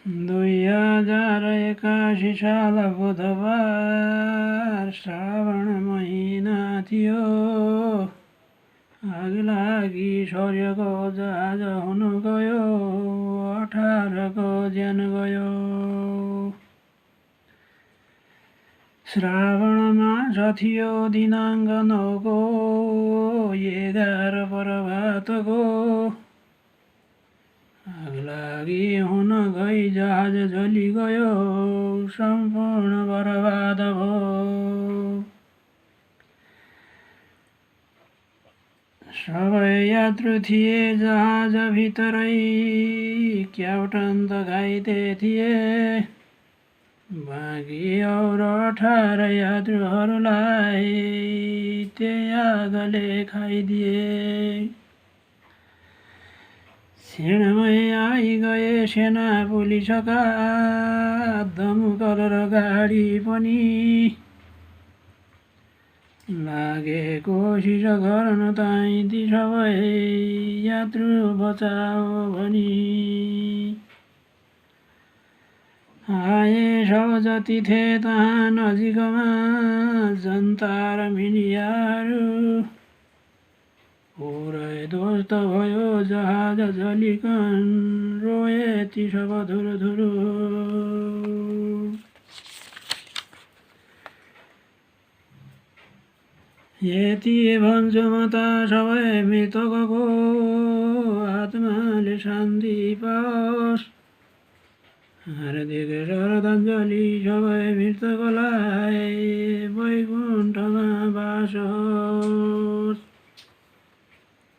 2081 साल बुधबार श्रावण महिना थियो। आग लागि स्वर्गको जहाज हुन गयो, 18 को ज्यान गयो। श्रावण मास थियो दिनाङ्क 9 को 11 प्रभातको। आग लागि हुन गई जहाज जली गयो, सम्पूर्ण बर्बाद भयो। सबै यात्रु थिए जहाज भित्रै, क्याप्टन त घाइते थिए। बाँकी और 18 यात्रुहरूलाई त्यही आगले खाइदिए। क्षणमै आई गए सेना पुलिसका दमकल र गाडी पनि। लागे कोसिस गर्न ताई ती सबै यात्रु बचाओ भनी। आए सब जति थिए तहाँ नजिकमा जनता र मिडियाहरू। पुरै ध्वस्त भयो जहाज जलिकन, रोए ती सब धुरुधुरु। यति भन्छु म त सबै मृतकको आत्माले शान्ति पाओस्। हार्दिक श्रद्धाञ्जली सबै मृतकलाई, वैकुण्ठमा बास होस्।